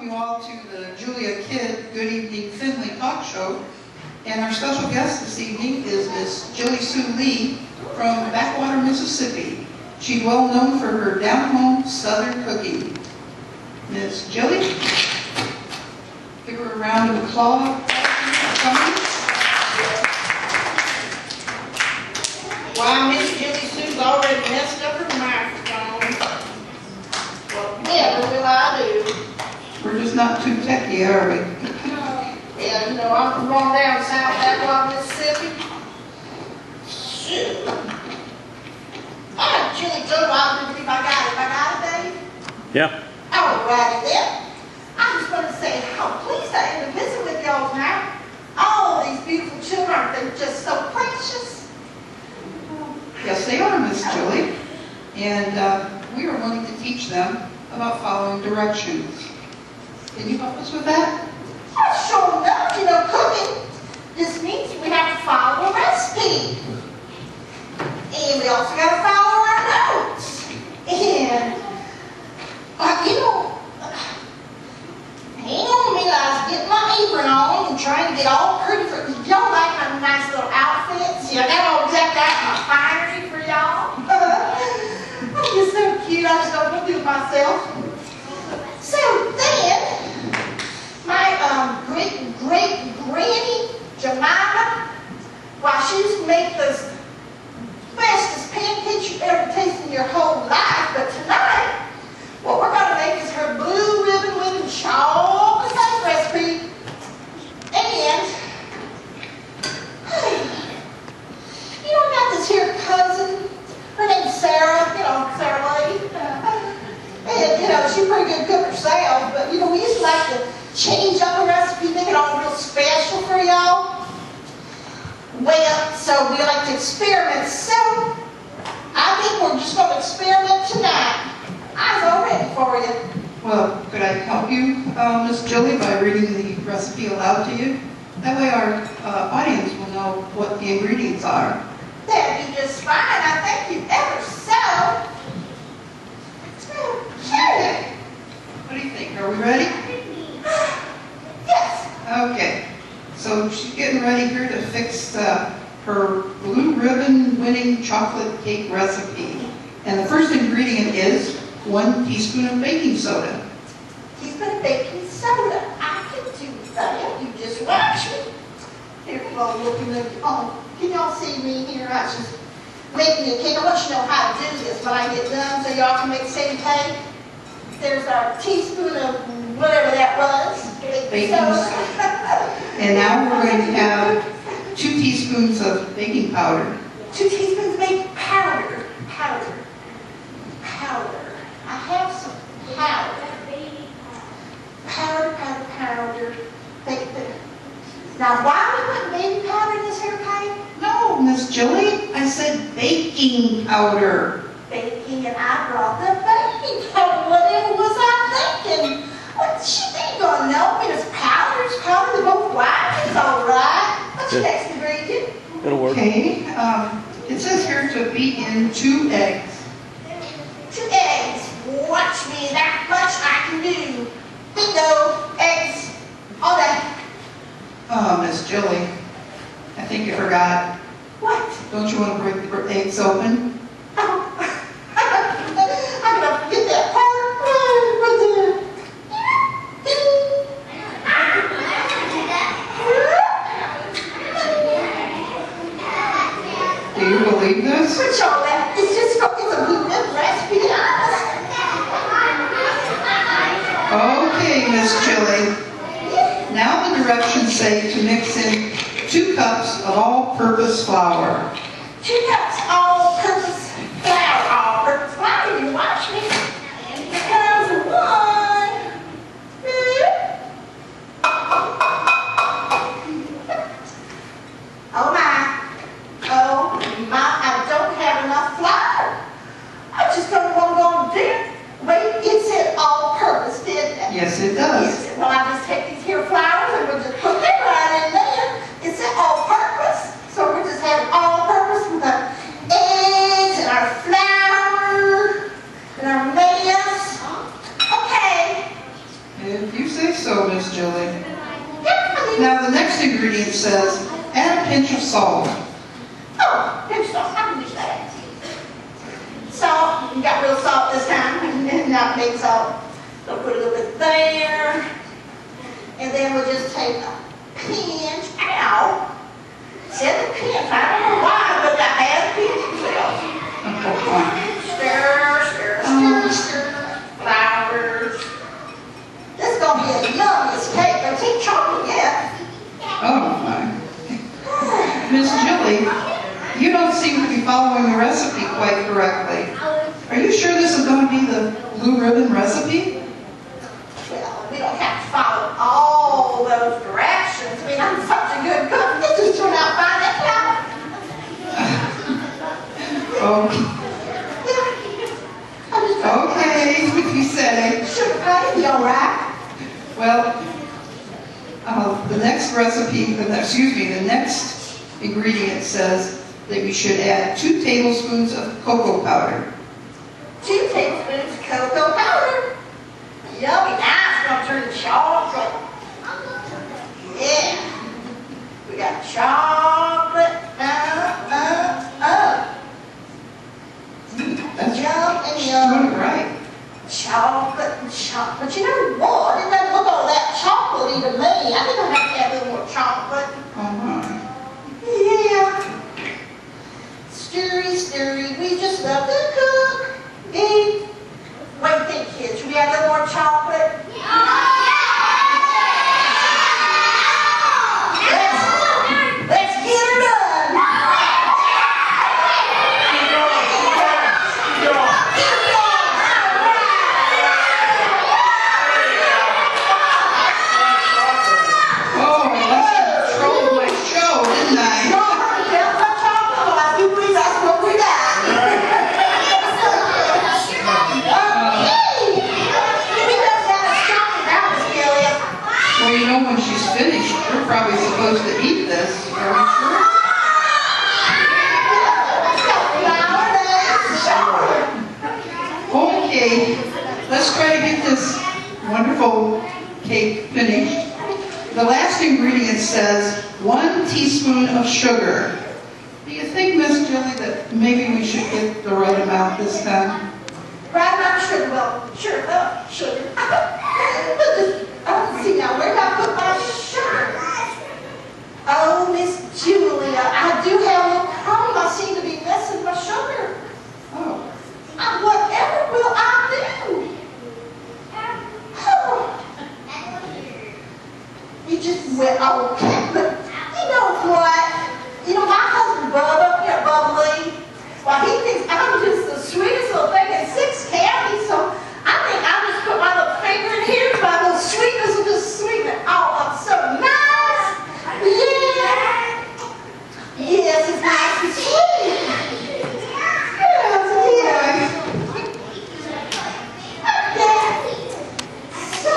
you all to the Julia Kidd Good Evening Finley talk show. And our special guest this evening is Miss Jilly Sue Lee from Backwater, Mississippi. She's well known for her down-home Southern cooking. Miss Jilly, give her a round of applause. Why, Miss Jilly Sue's already messed up her microphone. Well, never will I do. We're just not too techy, are we? Yeah, you know, I'm from on down south Backwater, Mississippi. Shoot. Jilly Joe, I believe I got it, Dave? Yeah. All righty then. I just want to say how pleased I am to visit with y'all tonight. All these beautiful children, aren't they just so precious? Yes, they are, Miss Jilly. And we are wanting to teach them about following directions. Can you help us with that? Sure enough, you know, cooking just means we have to follow a recipe. And we also got to follow our notes. And, you know, hang on me, I was getting my apron on and trying to get all pretty for y'all like my nice little outfits. You know, I all decked out my finery for y'all. I'm just so cute, I just don't do it myself. So then, my great-great-granny, Jemima, while she used to make those bestest pancakes you've ever tasted in your whole life, but tonight, what we're going to make is her blue ribbon winning chocolate cake recipe. And, you know, I got this here cousin, her name's Sarah, you know, Sarah Lee. And, you know, she's a pretty good cook herself, but, you know, we used to like to change up a recipe, make it all real special for y'all. Well, so we like to experiment. So, I think we're just going to experiment tonight. I'm all ready for you. Well, could I help you, Miss Jilly, by reading the recipe aloud to you? That way our audience will know what the ingredients are. That'd be just fine. I thank you ever so. Sure. What do you think? Are we ready? Yes. Okay. So she's getting ready here to fix her blue ribbon winning chocolate cake recipe. And the first ingredient is 1 teaspoon of baking soda. Teaspoon of baking soda. I can do that. You just watch me. Here we go. Looking at, oh, can y'all see me here? I was just making a cake. I want you to know how to do this when I get done so y'all can make the same cake. There's our teaspoon of whatever that was. Baking soda. And now we're going to have 2 teaspoons of baking powder. 2 teaspoons of baking powder. Powder. I have some powder. Powder. Now, why are we putting baking powder in this here cake? No, Miss Jilly, I said baking powder. Baking, and I brought the baking powder. Whatever was I thinking? What she ain't gonna know? I mean, it's powder, they're both white. It's all right. What's your next ingredient? It'll work. Okay, it says here to beat in 2 eggs. 2 eggs. Watch me, that much I can do. Bingo, eggs, all that. Oh, Miss Jilly, I think you forgot. What? Don't you want to break the eggs open? Oh. I'm gonna forget that part. Right there. Do you believe this? Switch all that. It's a blue ribbon recipe. Okay, Miss Jilly. Now the directions say to mix in 2 cups of all-purpose flour. 2 cups all-purpose flour. All-purpose flour. You watch me. Here comes 1. Oh my, I don't have enough flour. I just don't know what I'm going to do. Wait, it said all-purpose, didn't it? Yes, it does. Yes. Well, I just take these here flours and we'll just put them right in there. It said all-purpose, so we're just having all-purpose with a the next ingredient says, add a pinch of salt. Oh, pinch salt, I can use that. Salt, you got real salt this time, and not big salt. So put a little bit there. And then we'll just take a pinch, ow. Said the pinch, I don't know why, but I had a pinch myself. Stir. Flowers. This is going to be a yummiest cake. There's no chocolate yet. Oh my. Miss Jilly, you don't seem to be following the recipe quite correctly. Are you sure this is going to be the blue ribbon recipe? Well, we don't have to follow all those directions. I mean, I'm such a good cook. It just turned out fine anyhow. Okay. Okay, if you said it. Sugar pie, you all right? Well, the next recipe, the next ingredient says that we should add 2 tablespoons of cocoa powder. 2 tablespoons of cocoa powder. Yummy, now it's going to turn to chocolate. Yeah. We got chocolate. That's Yum and doing yum. it right. Chocolate and chocolate. But you know what? It doesn't look all that chocolatey to me. I think I have to add a little more chocolate. Oh my. Yeah. Stirry. We just love to cook. Eat. What do you think, kids? Should we add a little more chocolate? Let's get her done. Oh, I must have controlled my show, didn't I? No, that's my chocolate. I do believe that's what we got. Okay. We just got a chocolate down, Miss Gillian. Well, you know, when she's finished, we're probably supposed to eat this. Are we sure? Okay, let's try to get this wonderful cake finished. The last ingredient says 1 teaspoon of sugar. Do you think, Miss Jilly, that maybe we should get the right amount this time? Right amount of sugar, well, sure, sugar. See now, where did I put my sugar? Oh, Miss Julia, I do have a little problem. I seem to be missing my sugar. Oh, Whatever will I do? Oh. You just went, okay, but you know what? You know, my husband Bub up here, Bubbly, well, he thinks I'm just the sweetest little thing in 6 counties, so I think I'll just put my little finger in here, my little sweetness will just sweeten it all up so nice. Yeah. Yes, it's nice and sweet. Yes, okay. So,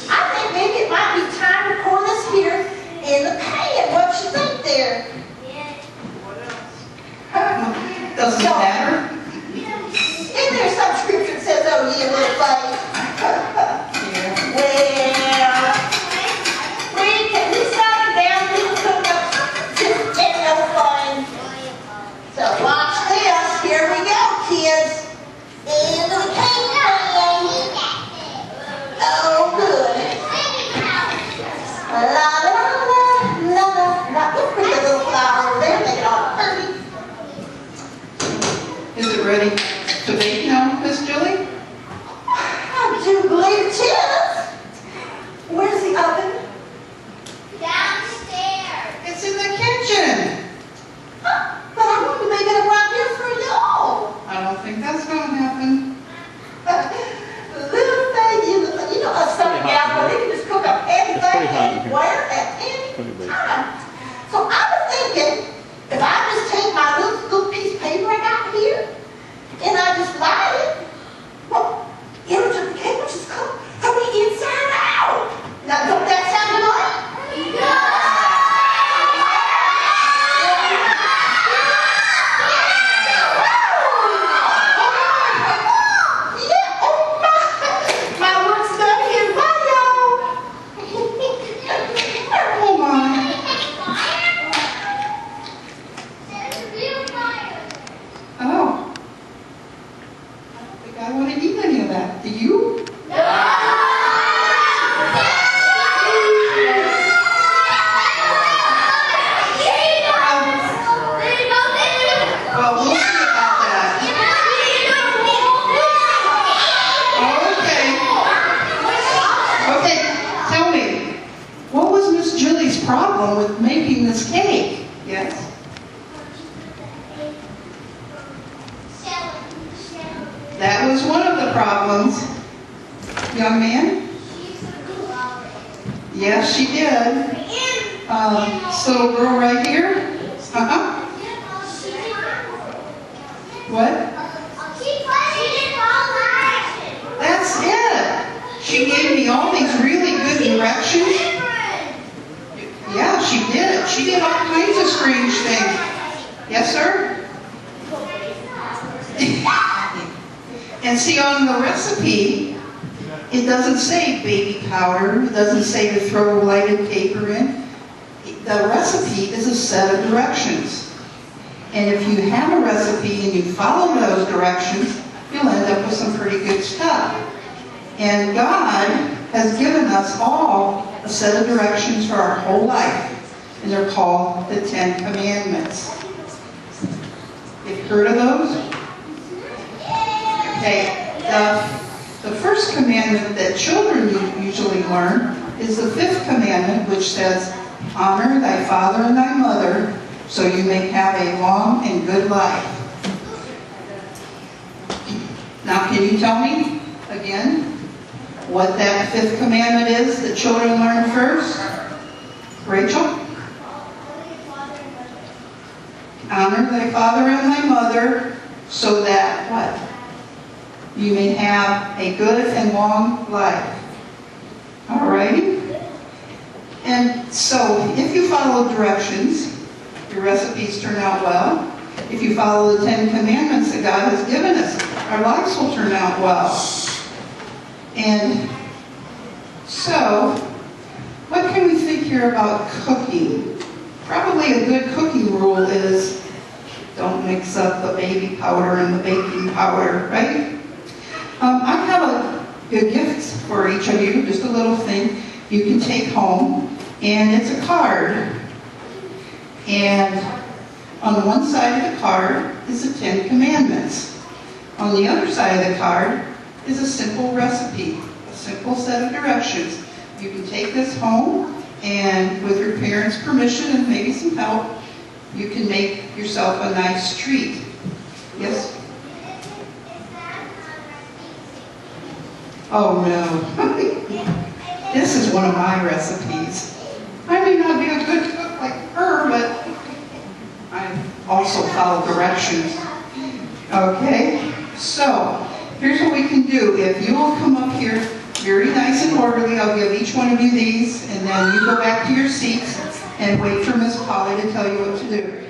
I think maybe it might be time I want to eat any of that. Do you? Well, we'll see about that. Okay. Okay, tell me, what was Miss Julie's problem with making this cake? Yes? That was one of the problems. Young man? Yes, she did. This little girl right here? Uh-huh. What? That's it. She gave me all these really good directions. Yeah, she did. She did all kinds of strange things. Yes, sir? And see, on the recipe, it doesn't say baby powder. It doesn't say to throw lighted paper in. The recipe is a set of directions. And if you have a recipe and you follow those directions, you'll end up with some pretty good stuff. And God has given us all a set of directions for our whole life. And they're called the 10 Commandments. You've heard of those? Okay, the first commandment that children usually learn is the 5th commandment, which says, honor thy father and thy mother, so you may have a long and good life. Now, can you tell me again what that 5th commandment is that children learn first? Rachel? Honor thy father and thy mother, so that what? You may have a good and long life. Alrighty? And so, if you follow directions, your recipes turn out well. If you follow the 10 Commandments that God has given us, our lives will turn out well. And so, what can we think here about cooking? Probably a good cooking rule is don't mix up the baby powder and the baking powder, right? I have a gift for each of you, just a little thing you can take home, and it's a card. And on one side of the card is the 10 Commandments. On the other side of the card is a simple recipe, a simple set of directions. You can take this home, and with your parents' permission and maybe some help, you can make yourself a nice treat. Yes? Oh no. This is one of my recipes. I may not be a good cook like her, but I also follow directions. Okay? So, here's what we can do. If you will come up here very nice and orderly, I'll give each one of you these, and then you go back to your seats and wait for Miss Polly to tell you what to do.